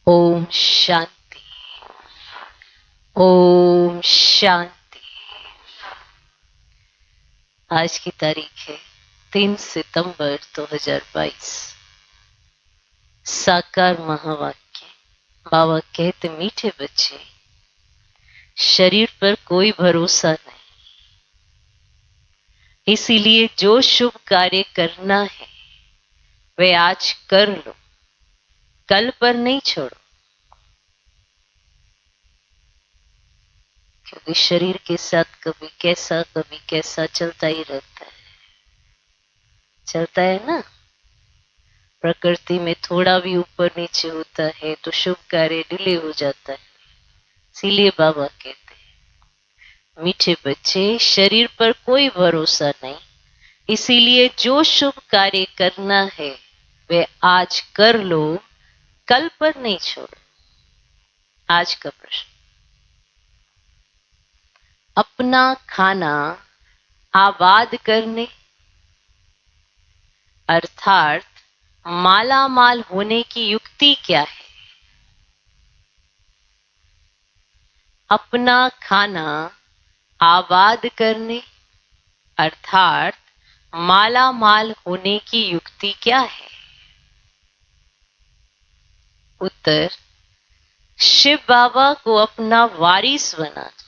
ओम शांति। ओम शांति। आज की तारीख है 3 सितंबर 2022। साकार महावाक्य। बाबा कहते, मीठे बच्चे, शरीर पर कोई भरोसा नहीं, इसीलिए जो शुभ कार्य करना है वे आज कर लो, कल पर नहीं छोड़ो। क्योंकि शरीर के साथ कभी कैसा चलता ही रहता है। चलता है ना। प्रकृति में थोड़ा भी ऊपर नीचे होता है तो शुभ कार्य डिले हो जाता है। इसीलिए बाबा कहते हैं, मीठे बच्चे, शरीर पर कोई भरोसा नहीं, इसीलिए जो शुभ कार्य करना है वे आज कर लो, कल पर नहीं छोड़ो। आज का प्रश्न, अपना खाना आबाद करने अर्थात माला माल होने की युक्ति क्या है? अपना खाना आबाद करने अर्थात माला माल होने की युक्ति क्या है? उत्तर, शिव बाबा को अपना वारिस बना दो,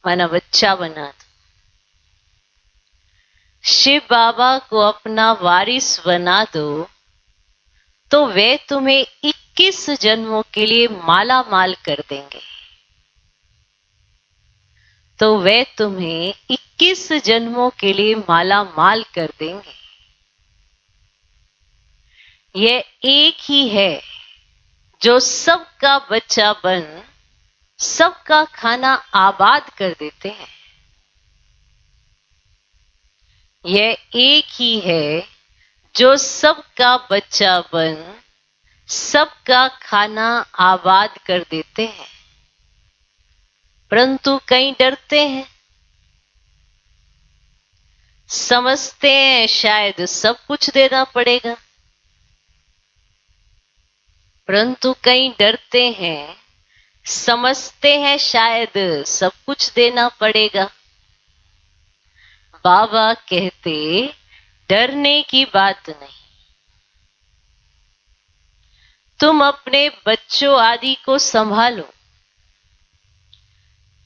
माना बच्चा बना दो। शिव बाबा को अपना वारिस बना दो तो वे तुम्हें 21 जन्मों के लिए माला माल कर देंगे। तो वे तुम्हें 21 जन्मों के लिए माला माल कर देंगे। यह एक ही है जो सबका बच्चा बन सबका खाना आबाद कर देते हैं। यह एक ही है जो सबका बच्चा बन सबका खाना आबाद कर देते हैं। परंतु कई डरते हैं, समझते हैं शायद सब कुछ देना पड़ेगा। परंतु कई डरते हैं, समझते हैं शायद सब कुछ देना पड़ेगा। बाबा कहते, डरने की बात नहीं। तुम अपने बच्चों आदि को संभालो।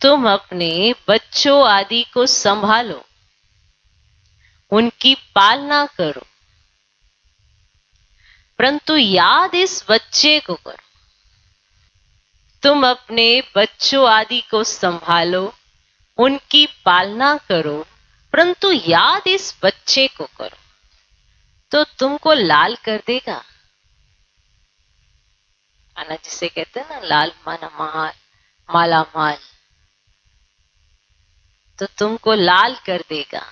तुम अपने बच्चों आदि को संभालो, उनकी पालना करो। परंतु याद इस बच्चे को करो। तुम अपने बच्चों आदि को संभालो, उनकी पालना करो, परंतु याद इस बच्चे को करो तो तुमको लाल कर देगा। माना जिसे कहते हैं ना, लाल माना माल, माला माल, तो तुमको लाल कर देगा।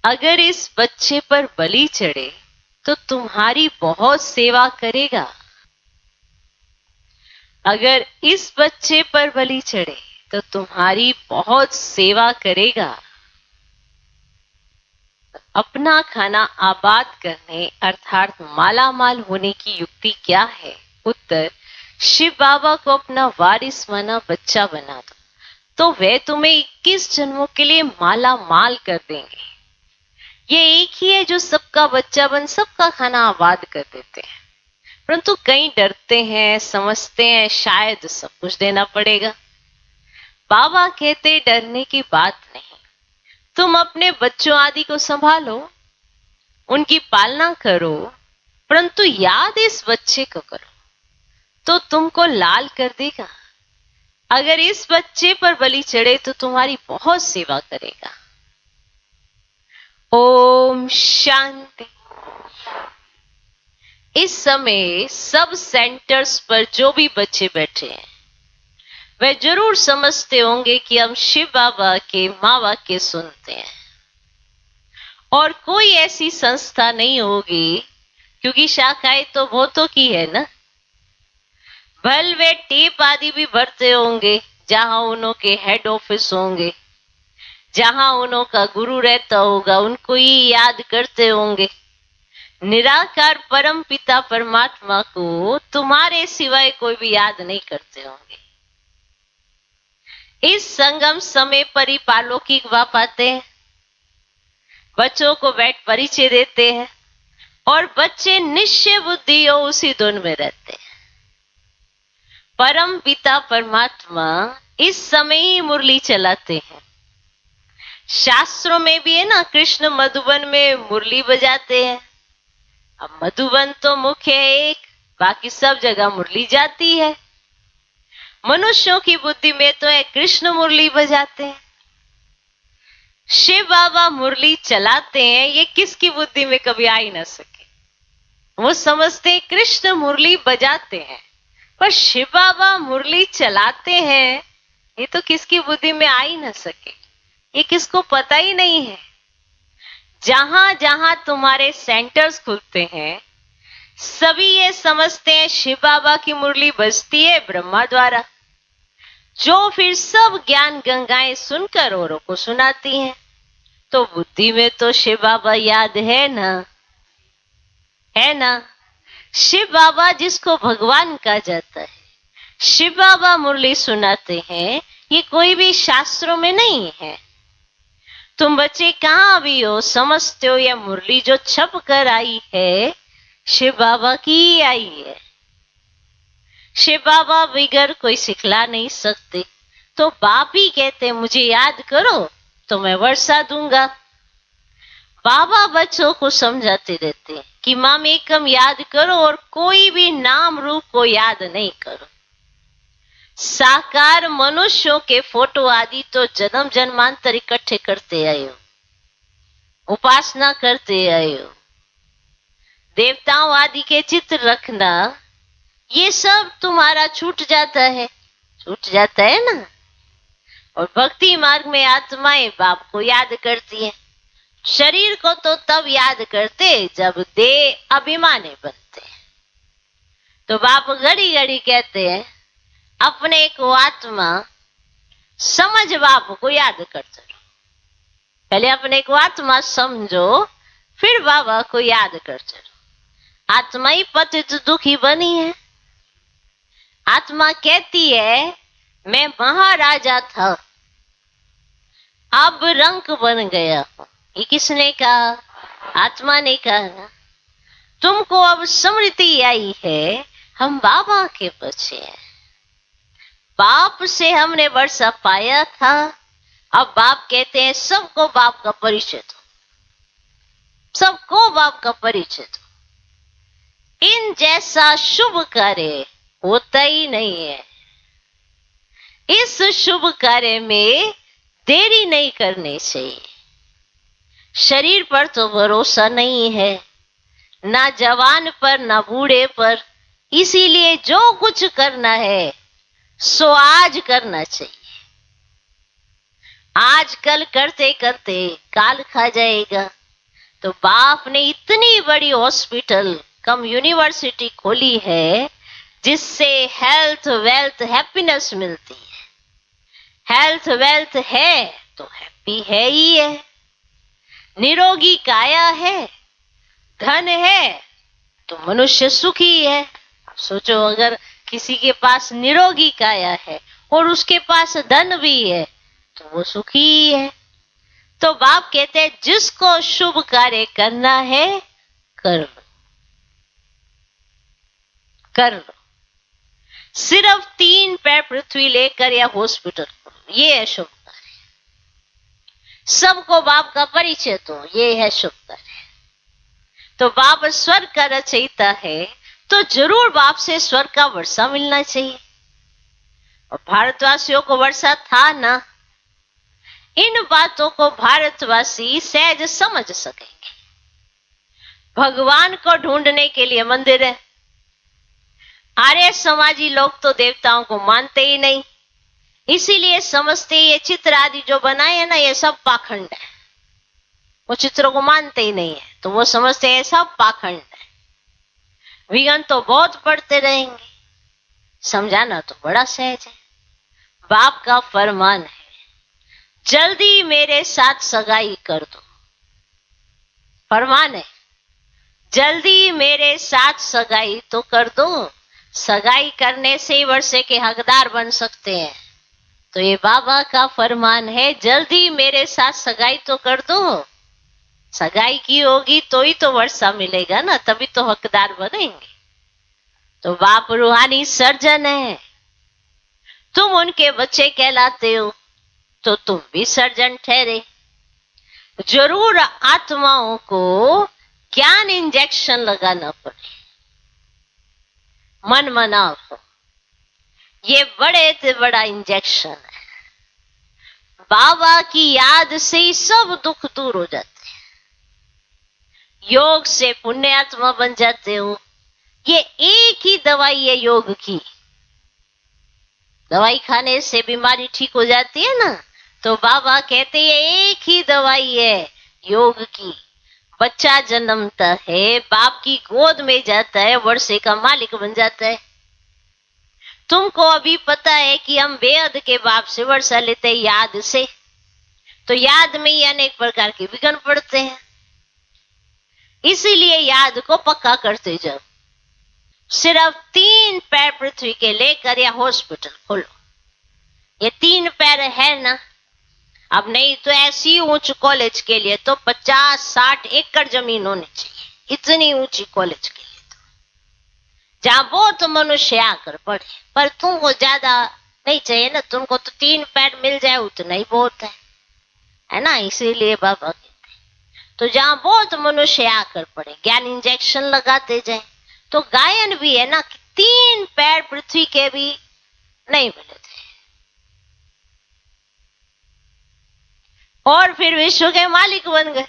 अगर इस बच्चे पर बलि चढ़े तो तुम्हारी बहुत सेवा करेगा। अगर इस बच्चे पर बलि चढ़े तो तुम्हारी बहुत सेवा करेगा। अपना खाना आबाद करने अर्थात माला माल होने की युक्ति क्या है? उत्तर, शिव बाबा को अपना वारिस माना बच्चा बना दो तो वे तुम्हें 21 जन्मों के लिए माला माल कर देंगे। ये एक ही है जो सबका बच्चा बन सबका खाना आबाद कर देते हैं। परंतु कई डरते हैं, समझते हैं शायद सब कुछ देना पड़ेगा। बाबा कहते, डरने की बात नहीं। तुम अपने बच्चों आदि को संभालो, उनकी पालना करो, परंतु याद इस बच्चे को करो तो तुमको लाल कर देगा। अगर इस बच्चे पर बलि चढ़े तो तुम्हारी बहुत सेवा करेगा। ओम शांति। इस समय सब सेंटर्स पर जो भी बच्चे बैठे हैं वे जरूर समझते होंगे कि हम शिव बाबा के माँ वाक्य सुनते हैं और कोई ऐसी संस्था नहीं होगी, क्योंकि शाखाएं तो बहुतों की है ना। भल वे टेप आदि भी भरते होंगे जहां उनके हेड ऑफिस होंगे, जहां उनका गुरु रहता होगा, उनको ही याद करते होंगे। निराकार परम पिता परमात्मा को तुम्हारे सिवाय कोई भी याद नहीं करते होंगे। इस संगम समय पर ही पालौकिक बाप आते हैं, बच्चों को बैठ परिचय देते हैं और बच्चे निश्चय बुद्धि हो उसी धुन में रहते हैं। परम पिता परमात्मा इस समय ही मुरली चलाते हैं। शास्त्रों में भी है ना, कृष्ण मधुबन में मुरली बजाते हैं। अब मधुबन तो मुख्य है एक, बाकी सब जगह मुरली जाती है। मनुष्यों की बुद्धि में तो है कृष्ण मुरली बजाते हैं, शिव बाबा मुरली चलाते हैं, ये किसकी बुद्धि में कभी आ ही ना सके। वो समझते हैं कृष्ण मुरली बजाते हैं, पर शिव बाबा मुरली चलाते हैं, ये तो किसकी बुद्धि में आ ही ना सके, ये किसको पता ही नहीं है। जहां जहां तुम्हारे सेंटर्स खुलते हैं, सभी ये समझते हैं शिव बाबा की मुरली बजती है ब्रह्मा द्वारा, जो फिर सब ज्ञान गंगाएं सुनकर औरों को सुनाती हैं। तो बुद्धि में तो शिव बाबा याद है ना, है ना। शिव बाबा जिसको भगवान कहा जाता है, शिव बाबा मुरली सुनाते हैं, ये कोई भी शास्त्रों में नहीं है। तुम बच्चे कहां भी हो, समझते हो या मुरली जो छप कर आई है शिव बाबा की ही आई है। शिव बाबा बिगर कोई सिखला नहीं सकते। तो बाप ही कहते मुझे याद करो तो मैं वर्षा दूंगा। बाबा बच्चों को समझाते रहते हैं कि माम एकम याद करो और कोई भी नाम रूप को याद नहीं करो। साकार मनुष्यों के फोटो आदि तो जन्म जन्मांतर इकट्ठे करते आए हो, उपासना करते आए हो। देवताओं आदि के चित्र रखना, ये सब तुम्हारा छूट जाता है ना। और भक्ति मार्ग में आत्माएं बाप को याद करती हैं। शरीर को तो तब याद करते जब देह अभिमानी बनते हैं। तो बाप घड़ी घड़ी कहते हैं अपने को आत्मा समझ, बाप को याद करते रहो। पहले अपने को आत्मा समझो, फिर बाबा को याद करते रहो। आत्मा ही पतित दुखी बनी है। आत्मा कहती है मैं महाराजा था, अब रंक बन गया हूं। ये किसने कहा? आत्मा ने कहा। तुमको अब स्मृति आई है, हम बाबा के बच्चे हैं। बाप से हमने वर्षा पाया था, अब बाप कहते हैं सबको बाप का परिचय दो, सबको बाप का परिचय दो। इन जैसा शुभ कार्य होता ही नहीं है। इस शुभ कार्य में देरी नहीं करनी चाहिए। शरीर पर तो भरोसा नहीं है, ना जवान पर ना बूढ़े पर, इसीलिए जो कुछ करना है सो आज करना चाहिए। आज कल करते करते काल खा जाएगा। तो बाप ने इतनी बड़ी हॉस्पिटल कम यूनिवर्सिटी खोली है, जिससे हेल्थ वेल्थ हैप्पीनेस मिलती है। हेल्थ वेल्थ है तो हैप्पी है ही है। निरोगी काया है, धन है तो मनुष्य सुखी है। अब सोचो, अगर किसी के पास निरोगी काया है और उसके पास धन भी है तो वो सुखी ही है। तो बाप कहते हैं जिसको शुभ कार्य करना है कर लो, कर लो। सिर्फ 3 पैर पृथ्वी लेकर या हॉस्पिटल, ये है शुभ कार्य। सबको बाप का परिचय दो, ये है शुभ कार्य। तो बाप स्वर्ग का रचयिता है, तो जरूर बाप से स्वर्ग का वर्षा मिलना चाहिए। और भारतवासियों को वर्षा था ना। इन बातों को भारतवासी सहज समझ सकेंगे। भगवान को ढूंढने के लिए मंदिर है। आर्य समाजी लोग तो देवताओं को मानते ही नहीं, इसीलिए समझते ये चित्र आदि जो बनाए हैं ना, ये सब पाखंड है। वो चित्रों को मानते ही नहीं है, तो वो समझते हैं सब पाखंड है। विज्ञान तो बहुत पढ़ते रहेंगे, समझाना तो बड़ा सहज है। बाप का फरमान है, जल्दी मेरे साथ सगाई कर दो। फरमान है, जल्दी मेरे साथ सगाई तो कर दो। सगाई करने से ही वर्षे के हकदार बन सकते हैं। तो ये बाबा का फरमान है, जल्दी मेरे साथ सगाई तो कर दो। सगाई की होगी तो ही तो वर्षा मिलेगा ना, तभी तो हकदार बनेंगे। तो बाप रूहानी सर्जन है, तुम उनके बच्चे कहलाते हो, तो तुम भी सर्जन ठहरे। जरूर आत्माओं को ज्ञान इंजेक्शन लगाना पड़े, मन मनाव हो। ये बड़े से बड़ा इंजेक्शन है। बाबा की याद से ही सब दुख दूर हो जाते हैं। योग से पुण्य आत्मा बन जाते हो। ये एक ही दवाई है योग की। दवाई खाने से बीमारी ठीक हो जाती है ना, तो बाबा कहते हैं एक ही दवाई है योग की। बच्चा जन्मता है, बाप की गोद में जाता है, वर्षे का मालिक बन जाता है। तुमको अभी पता है कि हम बेहद के बाप से वर्षा लेते हैं, याद से। तो याद में ही अनेक प्रकार के विघ्न पड़ते हैं, इसीलिए याद को पक्का करते जाओ। सिर्फ 3 पैर पृथ्वी के लेकर या हॉस्पिटल खोलो। ये 3 पैर है ना, अब नहीं तो ऐसी ऊंच कॉलेज के लिए तो 50-60 एकड़ जमीन होनी चाहिए, इतनी ऊंची कॉलेज के लिए तो, जहां बहुत मनुष्य आकर पढ़े। पर तुमको ज्यादा नहीं चाहिए ना, तुमको तो 3 पैर मिल जाए उतना ही बहुत है ना। इसीलिए बाबा कहते हैं तो जहां बहुत मनुष्य आकर पढ़े, ज्ञान इंजेक्शन लगाते जाए। तो गायन भी है ना कि 3 पैर पृथ्वी के भी नहीं मिले थे, और फिर विश्व के मालिक बन गए।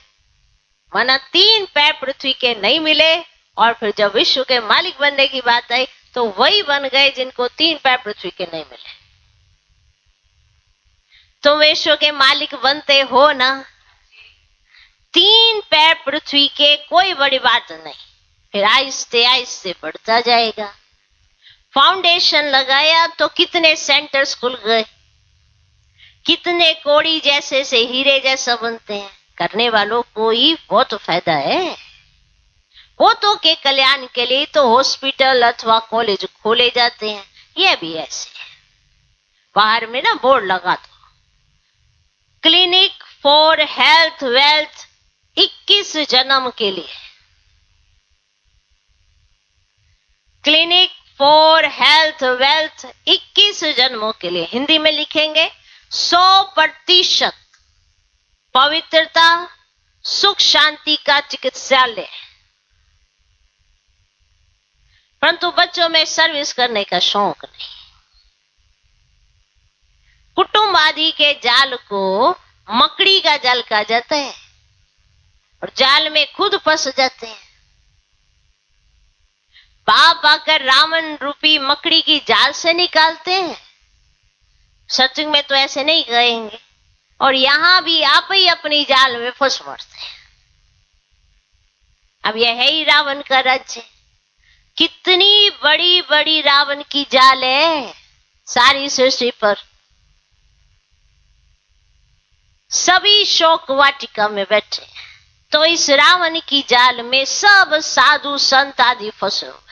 माना 3 पैर पृथ्वी के नहीं मिले, और फिर जब विश्व के मालिक बनने की बात आई तो वही बन गए जिनको 3 पैर पृथ्वी के नहीं मिले। तुम विश्व के मालिक बनते हो ना, 3 पैर पृथ्वी के कोई बड़ी बात नहीं, फिर आहिस्ते आहिस्ते बढ़ता जाएगा। फाउंडेशन लगाया तो कितने सेंटर्स खुल गए, कितने कोड़ी जैसे से हीरे जैसा बनते हैं। करने वालों को ही बहुत फायदा है। बहुतों के कल्याण के लिए तो हॉस्पिटल अथवा कॉलेज खोले जाते हैं। ये भी ऐसे है, बाहर में ना बोर्ड लगा दो, क्लिनिक फॉर हेल्थ वेल्थ 21 जन्म के लिए। क्लिनिक फॉर हेल्थ वेल्थ 21 जन्मों के लिए। हिंदी में लिखेंगे 100% पवित्रता सुख शांति का चिकित्सालय। परंतु बच्चों में सर्विस करने का शौक नहीं। कुटुंब आदि के जाल को मकड़ी का जाल कहा जाता है, और जाल में खुद फंस जाते हैं। बाप आकर रावण रूपी मकड़ी की जाल से निकालते हैं। सत्संग में तो ऐसे नहीं कहेंगे, और यहां भी आप ही अपनी जाल में फंस मरते हैं। अब यह है ही रावण का राज्य। कितनी बड़ी बड़ी रावण की जाल है सारी सृष्टि पर। सभी शोक वाटिका में बैठे हैं, तो इस रावण की जाल में सब साधु संत आदि फंसे हुए।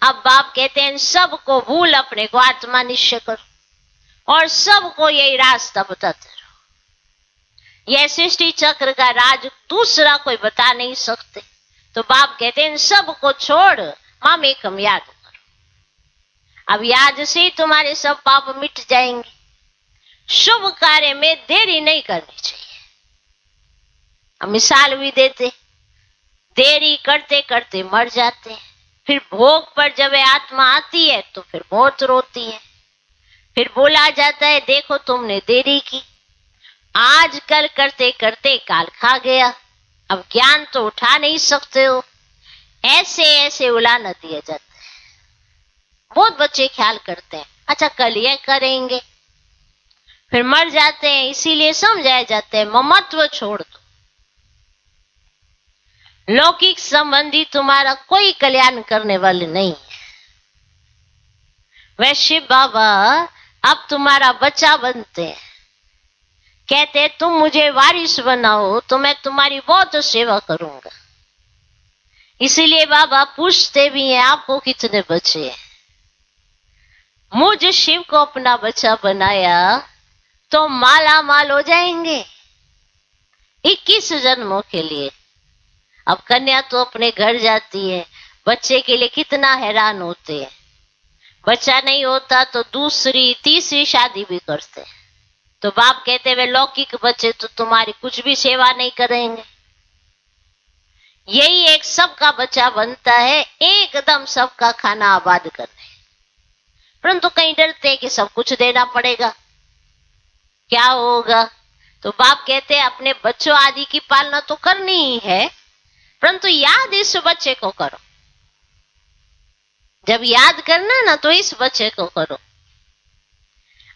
अब बाप कहते हैं सबको भूल अपने को आत्मा निश्चय करो, और सबको यही रास्ता बताते रहो। यह सृष्टि चक्र का राज दूसरा कोई बता नहीं सकते। तो बाप कहते हैं सबको छोड़ माम एकम याद करो। अब याद से तुम्हारे सब पाप मिट जाएंगे। शुभ कार्य में देरी नहीं करनी चाहिए। हम मिसाल भी देते, देरी करते करते मर जाते हैं। फिर भोग पर जब आत्मा आती है तो फिर बहुत रोती है। फिर बोला जाता है देखो तुमने देरी की, आज कल करते करते काल खा गया, अब ज्ञान तो उठा नहीं सकते हो। ऐसे ऐसे उलाना दिया जाता है। बहुत बच्चे ख्याल करते हैं अच्छा कल ये करेंगे, फिर मर जाते हैं। इसीलिए समझाया जाता है ममत्व छोड़ दो। लौकिक संबंधी तुम्हारा कोई कल्याण करने वाले नहीं है। वह शिव बाबा अब तुम्हारा बच्चा बनते हैं कहते तुम मुझे वारिस बनाओ तो मैं तुम्हारी बहुत सेवा करूंगा। इसीलिए बाबा पूछते भी हैं आपको कितने बच्चे हैं। मुझ शिव को अपना बच्चा बनाया तो माला माल हो जाएंगे 21 जन्मों के लिए। अब कन्या तो अपने घर जाती है, बच्चे के लिए कितना हैरान होते हैं। बच्चा नहीं होता तो दूसरी तीसरी शादी भी करते हैं। तो बाप कहते वे लौकिक बच्चे तो तुम्हारी कुछ भी सेवा नहीं करेंगे। यही एक सबका बच्चा बनता है, एकदम सबका खाना आबाद करने। परंतु कहीं डरते हैं कि सब कुछ देना पड़ेगा, क्या होगा। तो बाप कहते हैं अपने बच्चों आदि की पालना तो करनी ही है, परंतु याद इस बच्चे को करो। जब याद करना ना तो इस बच्चे को करो।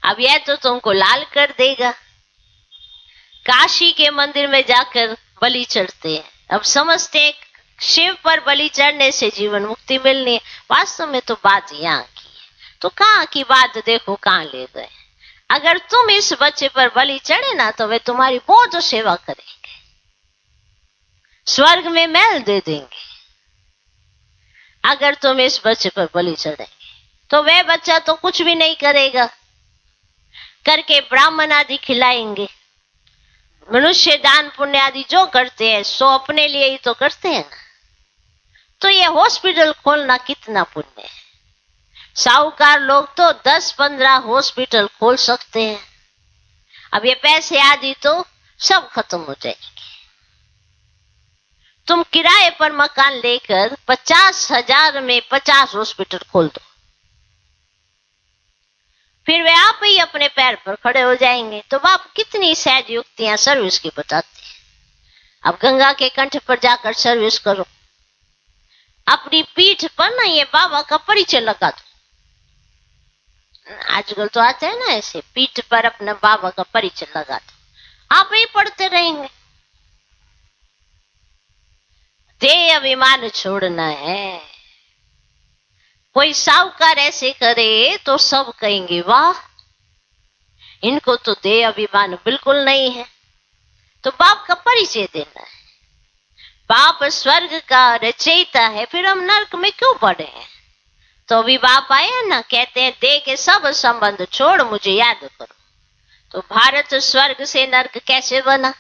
अब यह तो तुमको लाल कर देगा। काशी के मंदिर में जाकर बलि चढ़ते हैं। अब समझते हैं शिव पर बलि चढ़ने से जीवन मुक्ति मिलनी है। वास्तव में तो बात यहाँ की है। तो कहाँ की बात देखो कहाँ ले गए। अगर तुम इस बच्चे पर बलि चढ़े ना तो वे तुम्हारी बहुत सेवा करेंगे, स्वर्ग में महल दे देंगे। अगर तुम इस बच्चे पर बलि चढ़ेंगे तो वह बच्चा तो कुछ भी नहीं करेगा, करके ब्राह्मण आदि खिलाएंगे। मनुष्य दान पुण्य आदि जो करते हैं सो अपने लिए ही तो करते हैं ना। तो ये हॉस्पिटल खोलना कितना पुण्य है। साहूकार लोग तो 10-15 हॉस्पिटल खोल सकते हैं। अब ये पैसे आदि तो सब खत्म हो जाएंगे। तुम किराए पर मकान लेकर 50,000 में 50 हॉस्पिटल खोल दो, फिर वे आप ही अपने पैर पर खड़े हो जाएंगे। तो बाप कितनी सहज युक्तियां सर्विस की बताते हैं। अब गंगा के कंठ पर जाकर सर्विस करो, अपनी पीठ पर ना ये बाबा का परिचय लगा दो। आजकल तो आता है ना ऐसे, पीठ पर अपना बाबा का परिचय लगा दो, आप ही पढ़ते रहेंगे। देह अभिमान छोड़ना है। कोई साहूकार ऐसे करे तो सब कहेंगे वाह, इनको तो देह अभिमान बिल्कुल नहीं है। तो बाप का परिचय देना है। बाप स्वर्ग का रचयिता है, फिर हम नरक में क्यों पड़े हैं। तो अभी बाप आए ना, कहते हैं देह के सब संबंध छोड़ मुझे याद करो। तो भारत स्वर्ग से नरक कैसे बना,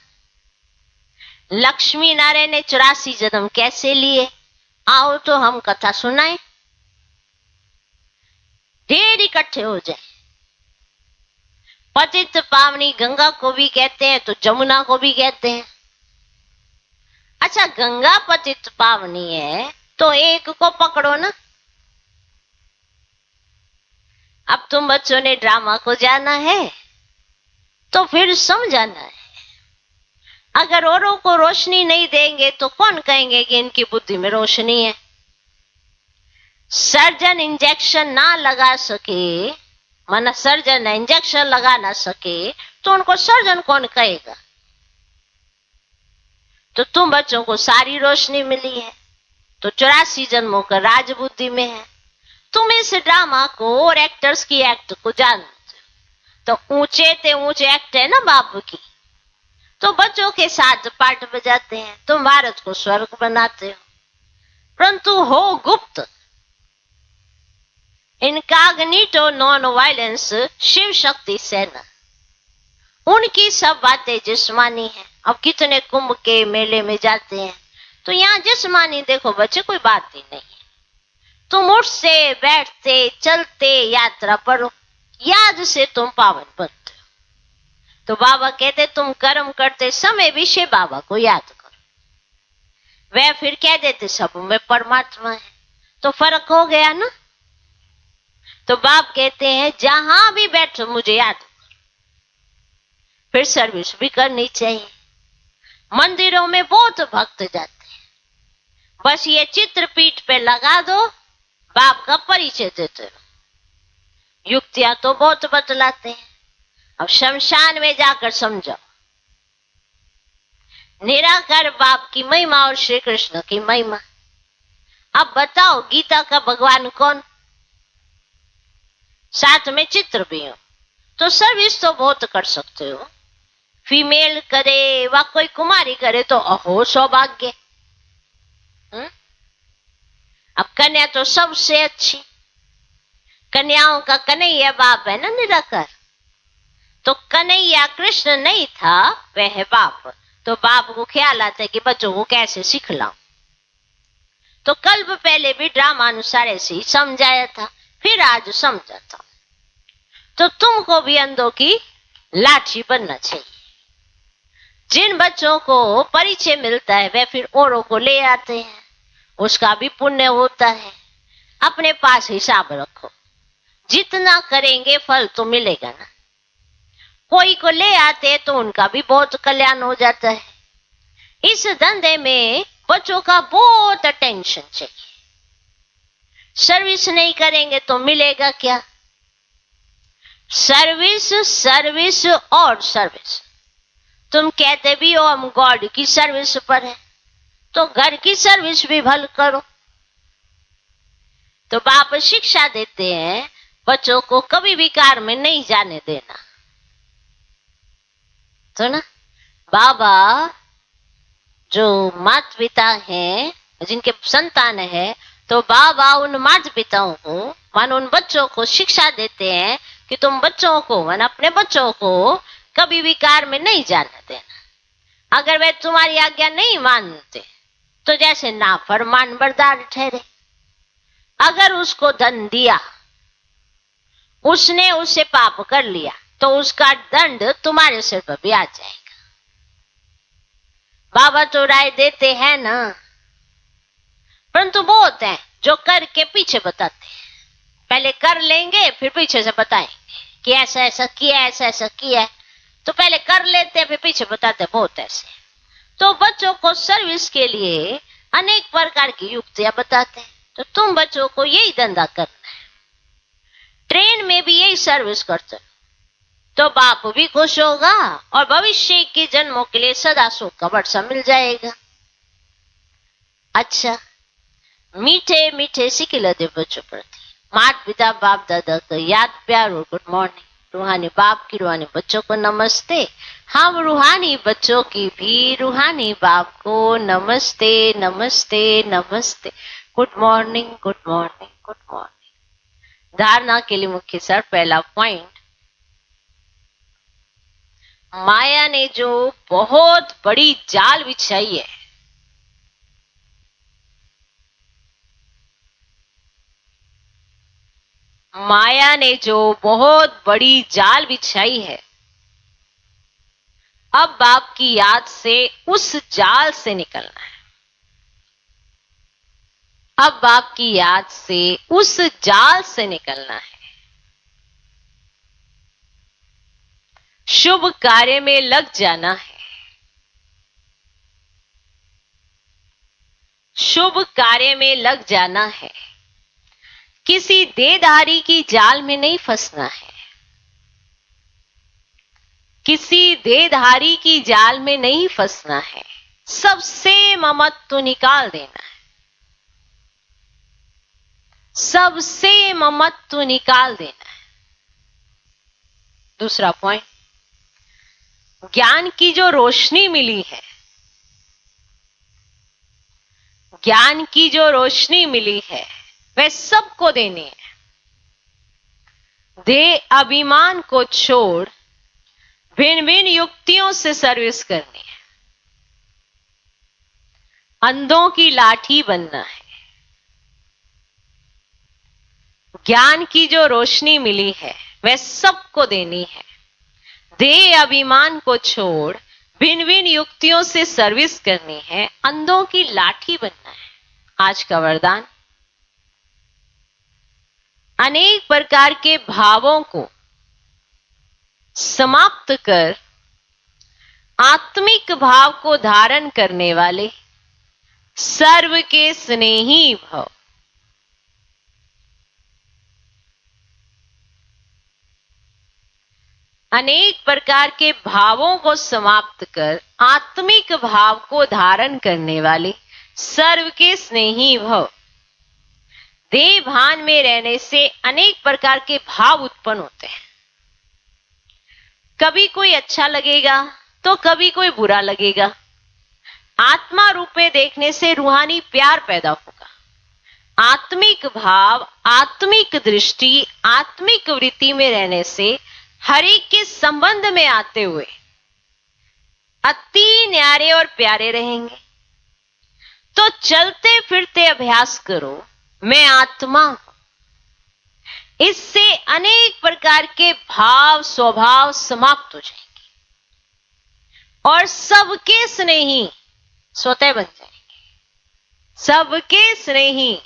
लक्ष्मी नारायण ने 84 जन्म कैसे लिए, आओ तो हम कथा सुनाए, ढेर इकट्ठे हो जाए। पतित पावनी गंगा को भी कहते हैं तो जमुना को भी कहते हैं। अच्छा गंगा पतित पावनी है तो एक को पकड़ो ना। अब तुम बच्चों ने ड्रामा को जाना है तो फिर समझाना है। अगर औरों को रोशनी नहीं देंगे तो कौन कहेंगे कि इनकी बुद्धि में रोशनी है। सर्जन इंजेक्शन ना लगा सके, माना सर्जन इंजेक्शन लगा ना सके तो उनको सर्जन कौन कहेगा। तो तुम बच्चों को सारी रोशनी मिली है तो 84 जन्मों का राज बुद्धि में है। तुम इस ड्रामा को और एक्टर्स की एक्ट को जानते हो। तो ऊंचे ते ऊंचे एक्ट है ना बाप की, तो बच्चों के साथ पाठ बजाते हैं। तुम भारत को स्वर्ग बनाते हो, परंतु हो गुप्त। Incognito non violence Shiv Shakti सेना, उनकी सब बातें जिस्मानी है। अब कितने कुंभ के मेले में जाते हैं तो यहाँ जिस्मानी देखो बच्चे, कोई बात ही नहीं है। तुम उठते बैठते चलते यात्रा पढ़ो, याद से तुम पावन बनते हो। तो बाबा कहते तुम कर्म करते समय विषय बाबा को याद करो। वह फिर कह देते सब में परमात्मा है, तो फर्क हो गया ना। तो बाप कहते हैं जहां भी बैठो मुझे याद करो। फिर सर्विस भी करनी चाहिए। मंदिरों में बहुत भक्त जाते हैं, बस ये चित्रपीठ पे लगा दो, बाप का परिचय देते रहो। युक्तियां तो बहुत बतलाते हैं। अब शमशान में जाकर समझो निराकार बाप की महिमा और श्री कृष्ण की महिमा। अब बताओ गीता का भगवान कौन, साथ में चित्र भी हो, तो सर्विस तो बहुत कर सकते हो। फीमेल करे व कोई कुमारी करे तो अहो सौभाग्य। अब कन्या तो सबसे अच्छी, कन्याओं का कन्हैया बाप है ना निराकार। तो कन्हैया कृष्ण नहीं था, वह है बाप। तो बाप को ख्याल आता है कि बच्चों को कैसे सिखलाऊं। तो कल पहले भी ड्रामा अनुसार ऐसे ही समझाया था, फिर आज समझाता हूं। तो तुमको भी अंधों की लाठी बनना चाहिए। जिन बच्चों को परिचय मिलता है वे फिर औरों को ले आते हैं, उसका भी पुण्य होता है। अपने पास हिसाब रखो, जितना करेंगे फल तो मिलेगा ना। कोई को ले आते तो उनका भी बहुत कल्याण हो जाता है। इस धंधे में बच्चों का बहुत अटेंशन चाहिए। सर्विस नहीं करेंगे तो मिलेगा क्या? सर्विस सर्विस और सर्विस। तुम कहते भी हो हम गॉड की सर्विस पर है, तो घर की सर्विस भी भल करो। तो बाप शिक्षा देते हैं बच्चों को कभी भी कार में नहीं जाने देना। तो ना बाबा जो माता पिता हैं, जिनके संतान है, तो बाबा उन माता पिताओं को मान उन बच्चों को शिक्षा देते हैं कि तुम बच्चों को मान अपने बच्चों को कभी भी कार में नहीं जाने देना। अगर वे तुम्हारी आज्ञा नहीं मानते तो जैसे नाफरमान बरदार ठहरे। अगर उसको धन दिया, उसने उससे पाप कर लिया, तो उसका दंड तुम्हारे सिर पर भी आ जाएगा। बाबा तो राय देते हैं ना, परंतु बहुत हैं जो करके पीछे बताते हैं। पहले कर लेंगे फिर पीछे से बताएंगे कि ऐसा ऐसा किया, ऐसा ऐसा किया। तो पहले कर लेते हैं फिर पीछे बताते, बहुत ऐसे। तो बच्चों को सर्विस के लिए अनेक प्रकार की युक्तियां बताते हैं। तो तुम बच्चों को यही धंधा करना है। ट्रेन में भी यही सर्विस करते हो तो बाप भी खुश होगा और भविष्य के जन्मों के लिए सदा सुख का वर्षा मिल जाएगा। अच्छा, मीठे मीठे सिखिला दे बच्चों प्रति माता पिता बाप दादा को याद प्यार और गुड मॉर्निंग। रूहानी बाप की रूहानी बच्चों को नमस्ते। हम रूहानी बच्चों की भी रूहानी बाप को नमस्ते नमस्ते नमस्ते। Good morning good morning good morning. धारणा के लिए मुख्य सर पहला पॉइंट, माया ने जो बहुत बड़ी जाल बिछाई है, माया ने जो बहुत बड़ी जाल बिछाई है, अब बाप की याद से उस जाल से निकलना है। अब बाप की याद से उस जाल से निकलना है। शुभ कार्य में लग जाना है। शुभ कार्य में लग जाना है। किसी देहधारी की जाल में नहीं फंसना है। किसी देहधारी की जाल में नहीं फंसना है। सबसे ममत्व निकाल देना है। सबसे ममत्व निकाल देना है। दूसरा पॉइंट, ज्ञान की जो रोशनी मिली है, ज्ञान की जो रोशनी मिली है वह सबको देनी है। देह अभिमान को छोड़ भिन्न भिन्न युक्तियों से सर्विस करनी है। अंधों की लाठी बनना है। ज्ञान की जो रोशनी मिली है वह सबको देनी है। देह अभिमान को छोड़ भिन्न भिन्न युक्तियों से सर्विस करनी है। अंधों की लाठी बनना है। आज का वरदान, अनेक प्रकार के भावों को समाप्त कर आत्मिक भाव को धारण करने वाले सर्व के स्नेही भव। अनेक प्रकार के भावों को समाप्त कर आत्मिक भाव को धारण करने वाले सर्व के स्नेही भव। देह भान में रहने से अनेक प्रकार के भाव उत्पन्न होते हैं। कभी कोई अच्छा लगेगा, तो कभी कोई बुरा लगेगा। आत्मा रूप में देखने से रूहानी प्यार पैदा होगा। आत्मिक भाव, आत्मिक दृष्टि, आत्मिक वृत्ति में रहने से हर एक के संबंध में आते हुए अति न्यारे और प्यारे रहेंगे। तो चलते फिरते अभ्यास करो, मैं आत्मा हूं। इससे अनेक प्रकार के भाव स्वभाव समाप्त हो जाएंगे और सबके स्नेही स्वतः बन जाएंगे। सबके स्नेही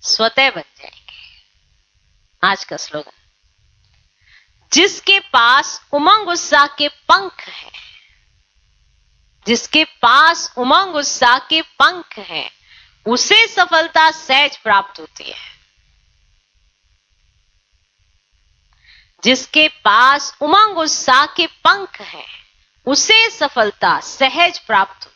स्वतः बन जाएंगे। आज का स्लोगन, जिसके पास उमंग उत्साह के पंख हैं, जिसके पास उमंग उत्साह के पंख हैं, उसे सफलता सहज प्राप्त होती है। जिसके पास उमंग उत्साह के पंख हैं, उसे सफलता सहज प्राप्त होती है।